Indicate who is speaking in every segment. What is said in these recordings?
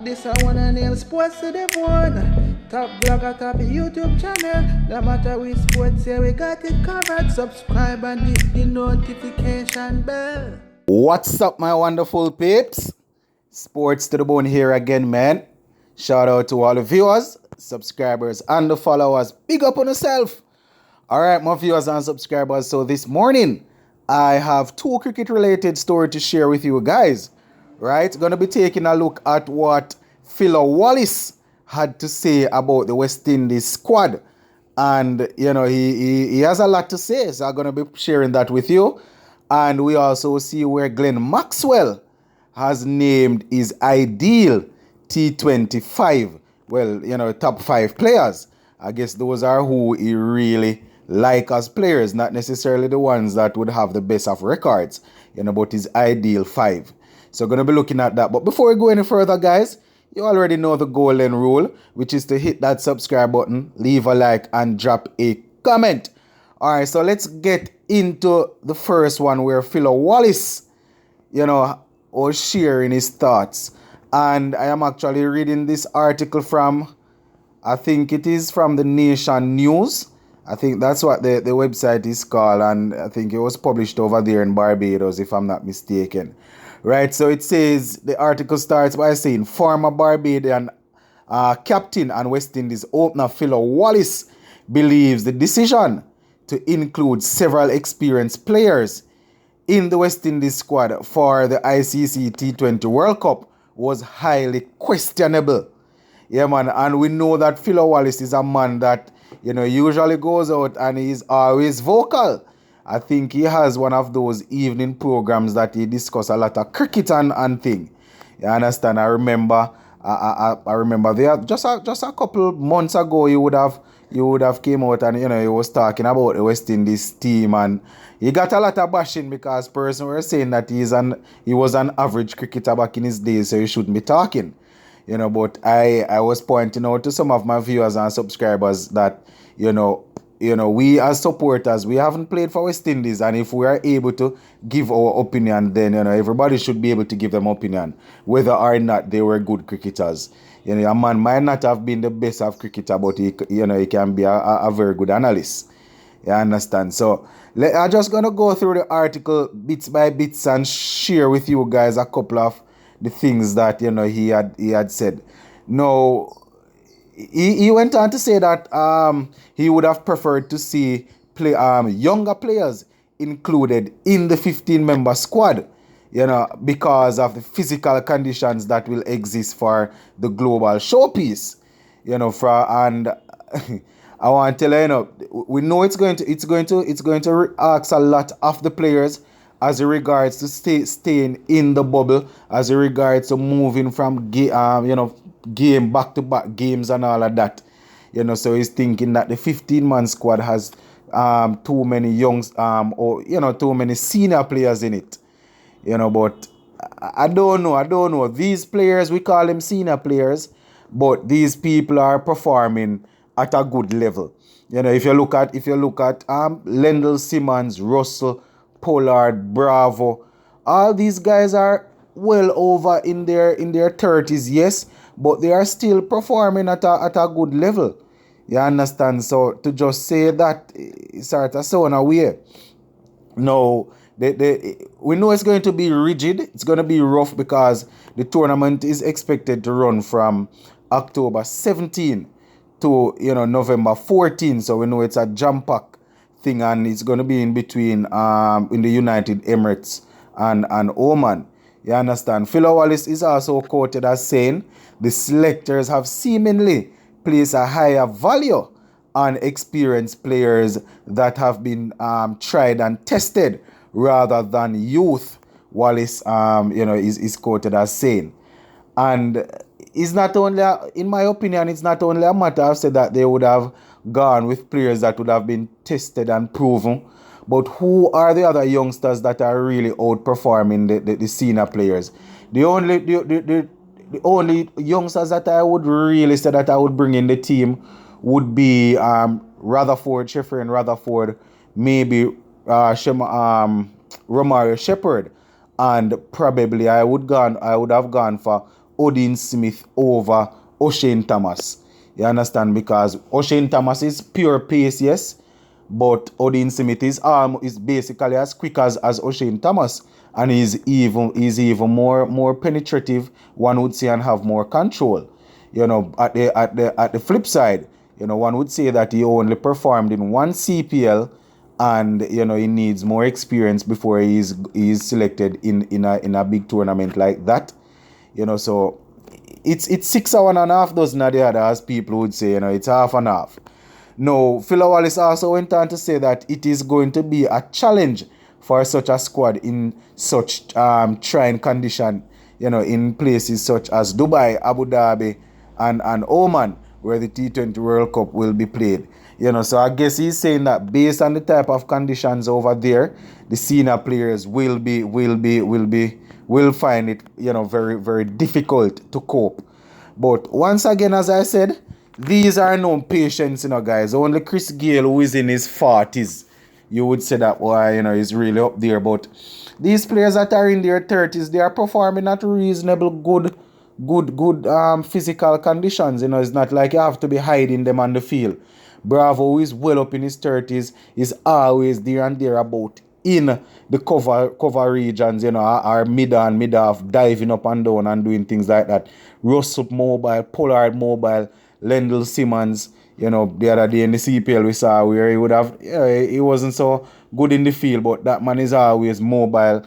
Speaker 1: This I wanna nail sports to the bone. Top blogger, top YouTube channel. No matter which sports, here we got it covered. Subscribe and hit the notification bell.
Speaker 2: What's up, my wonderful peeps? Sports to the bone here again, man. Shout out to all the viewers, subscribers, and the followers. Big up on yourself. All right, my viewers and subscribers. So this morning, I have two cricket-related stories to share with you guys. Right, gonna be taking a look at what Wallis had to say about the West Indies squad, and you know he has a lot to say, so I'm gonna be sharing that with you. And we also see where Maxwell has named his ideal t20 well, top 5 players. I guess those are who he really like as players, not necessarily the ones that would have the best of records, but his ideal 5. So going to be looking at that. But before we go any further, guys, you already know the golden rule, which is to hit that subscribe button, leave a like, and drop a comment. All right, so let's get into the first one where Wallis, was sharing his thoughts. And I am actually reading this article from, I think it is from the Nation News. I think that's what the website is called. And I think it was published over there in Barbados, if I'm not mistaken. Right, so it says, the article starts by saying, former Barbadian captain and West Indies opener Wallis believes the decision to include several experienced players in the West Indies squad for the ICC T20 World Cup was highly questionable. Yeah, man, and we know that Wallis is a man that, usually goes out and he's always vocal. I think he has one of those evening programs that he discuss a lot of cricket and thing. You understand? I remember there just a couple months ago he would have came out and he was talking about the West Indies team, and he got a lot of bashing because person were saying that he was an average cricketer back in his days, so he shouldn't be talking. But I was pointing out to some of my viewers and subscribers that we as supporters, we haven't played for West Indies, and if we are able to give our opinion, then everybody should be able to give them opinion, whether or not they were good cricketers. A man might not have been the best of cricketer, but he can be a very good analyst. You understand? So I'm just gonna go through the article bits by bits and share with you guys a couple of the things that he had said. Now, he went on to say that he would have preferred to see younger players included in the 15-member squad, because of the physical conditions that will exist for the global showpiece, and I want to tell you, we know it's going to ask a lot of the players as regards to staying in the bubble, as regards to moving from game back-to-back games and all of that. So he's thinking that the 15-man squad has too many too many senior players in it. But I don't know. These players, we call them senior players, but these people are performing at a good level. If you look at Lendl Simmons, Russell, Pollard, Bravo, all these guys are well over in their 30s, yes, but they are still performing at a good level. You understand? So to just say that sort of so in a way. No, we know it's going to be rigid. It's going to be rough because the tournament is expected to run from October 17 to November 14. So we know it's a jam-pack thing, and it's going to be in between in the United Emirates and Oman. You understand? Wallis is also quoted as saying the selectors have seemingly placed a higher value on experienced players that have been tried and tested rather than youth. Wallis is quoted as saying. And it's not only, in my opinion, it's not only a matter of say that they would have gone with players that would have been tested and proven, but who are the other youngsters that are really outperforming the senior players? The only youngsters that I would really say that I would bring in the team would be Sheffield Rutherford, maybe Romario Shepherd, and probably I would have gone for Odin Smith over O'Shane Thomas. You understand? Because O'Shane Thomas is pure pace, yes, but Odin Smith is basically as quick as O'Shane Thomas, and he's even more penetrative, one would say, and have more control. You know, at the flip side, you know, one would say that he only performed in one CPL, and you know he needs more experience before he's selected in a big tournament like that. You know, so it's 6 or 1.5 dozen of the other, as people would say. You know, it's half and half. No, Philo Wallis also went on to say that it is going to be a challenge for such a squad in such trying condition, you know, in places such as Dubai, Abu Dhabi, and Oman, where the T20 World Cup will be played. You know, so I guess he's saying that based on the type of conditions over there, the senior players will find it, you know, very, very difficult to cope. But once again, as I said, these are no patients, you know, guys. Only Chris Gayle, who is in his 40s, you would say that, well, you know, is really up there. But these players that are in their 30s, they are performing at reasonable good physical conditions. You know, it's not like you have to be hiding them on the field. Bravo, who is well up in his 30s, is always there and thereabout in the cover regions, you know, or mid off, diving up and down and doing things like that. Russell Mobile, Pollard Mobile, Lendl Simmons, you know, the other day in the CPL we saw where he would have, he wasn't so good in the field, but that man is always mobile.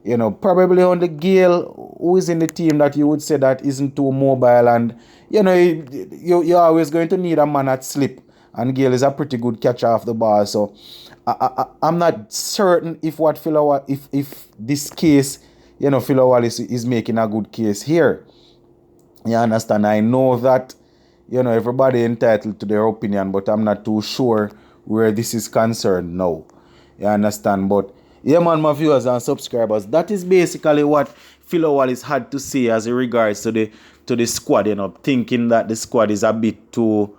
Speaker 2: You know, probably on the Gayle, who is in the team that you would say that isn't too mobile, and you know, you're always going to need a man at slip, and Gayle is a pretty good catcher off the ball. So I'm not certain if if this case, you know, Philo Wallis is making a good case here. You understand? I know that, you know, everybody entitled to their opinion, but I'm not too sure where this is concerned now. You understand? But yeah, man, my viewers and subscribers, that is basically what Philo Wallis had to say as regards to the squad, you know, thinking that the squad is a bit too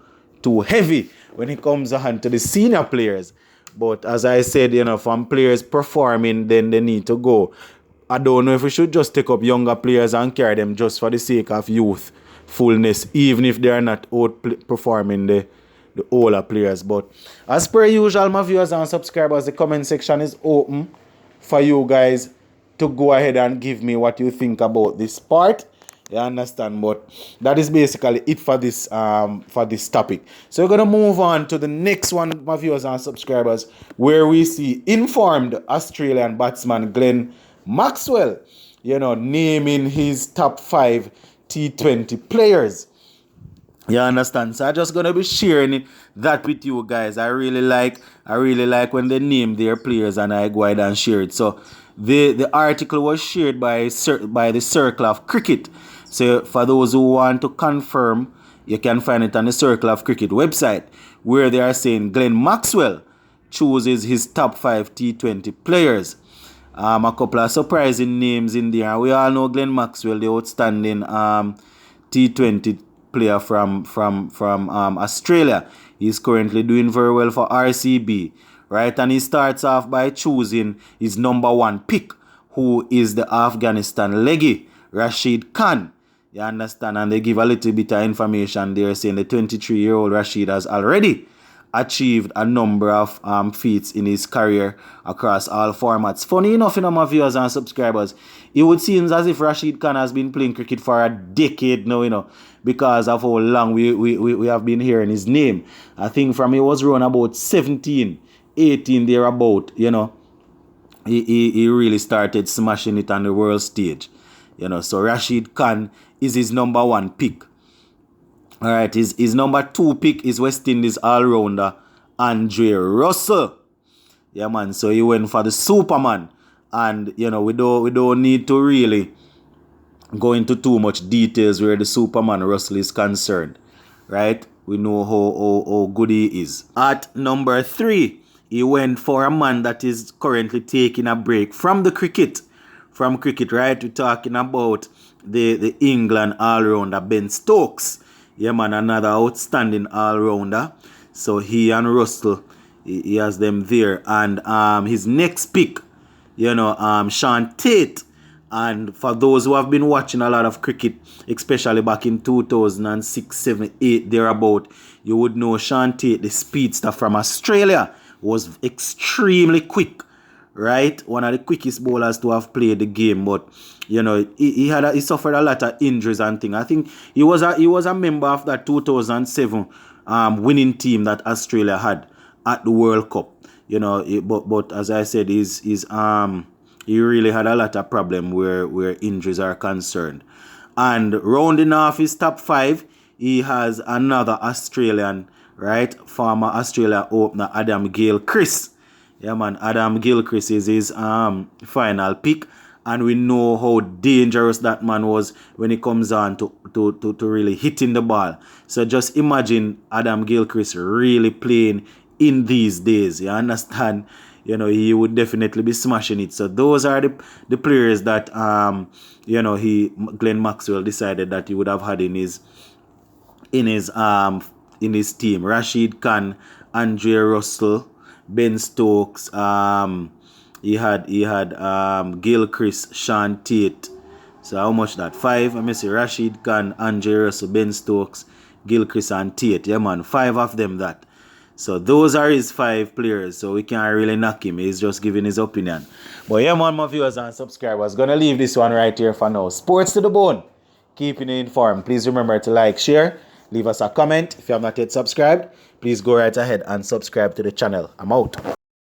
Speaker 2: heavy when it comes on to the senior players. But as I said, you know, from players performing, then they need to go. I don't know if we should just take up younger players and carry them just for the sake of youthfulness, even if they are not outperforming the older players. But as per usual, my viewers and subscribers, the comment section is open for you guys to go ahead and give me what you think about this part. You understand? But that is basically it for this topic. So we're gonna move on to the next one, my viewers and subscribers, where we see informed Australian batsman Glenn Maxwell, you know, naming his top 5 T20 players. You understand? So I'm just gonna be sharing that with you guys. I really like when they name their players and I go ahead and share it. So the article was shared by the Circle of Cricket. So for those who want to confirm, you can find it on the Circle of Cricket website, where they are saying Glenn Maxwell chooses his top 5 T20 players. A couple of surprising names in there. We all know Glenn Maxwell, the outstanding T20 player from Australia. He's currently doing very well for RCB, right? And he starts off by choosing his number 1 pick, who is the Afghanistan leggy, Rashid Khan. You understand? And they give a little bit of information there, saying the 23-year-old Rashid has already achieved a number of feats in his career across all formats. Funny enough, you know, my viewers and subscribers, it would seem as if Rashid Khan has been playing cricket for a decade now, you know, because of how long we have been hearing his name. I think from he was around about 17, 18 thereabout, you know, he really started smashing it on the world stage. You know, so Rashid Khan is his number 1 pick. All right, his number 2 pick is West Indies all-rounder Andre Russell. Yeah, man. So he went for the Superman, and you know we don't need to really go into too much details where the Superman Russell is concerned, right? We know how good he is. At number 3, he went for a man that is currently taking a break from cricket, right? We're talking about the England all-rounder Ben Stokes. Yeah, man, another outstanding all-rounder. So he and Russell, he has them there. And his next pick, you know, Sean Tate And for those who have been watching a lot of cricket, especially back in 2006, 7, 8, thereabout, you would know Sean Tate, the speedster from Australia, was extremely quick, right? One of the quickest bowlers to have played the game, but you know he suffered a lot of injuries and things. I think he was a member of that 2007 winning team that Australia had at the World Cup. You know, but as I said, he really had a lot of problem where injuries are concerned. And rounding off his top 5, he has another Australian, right? Former Australia opener Adam Gilchrist. Yeah, man, Adam Gilchrist is his final pick. And we know how dangerous that man was when it comes on to really hitting the ball. So just imagine Adam Gilchrist really playing in these days. You understand? You know, he would definitely be smashing it. So those are the players that Glenn Maxwell decided that he would have had in his team. Rashid Khan, Andre Russell, Ben Stokes, he had Gilchrist, Sean Tate. So how much that? 5. Let me see. Rashid Khan, Andre Russell, Ben Stokes, Gilchrist and Tate. Yeah, man. 5 of them that. So those are his 5 players. So we can't really knock him. He's just giving his opinion. But yeah, man, my viewers and subscribers, gonna leave this one right here for now. Sports to the bone. Keeping you informed. Please remember to like, share, leave us a comment. If you have not yet subscribed, please go right ahead and subscribe to the channel. I'm out.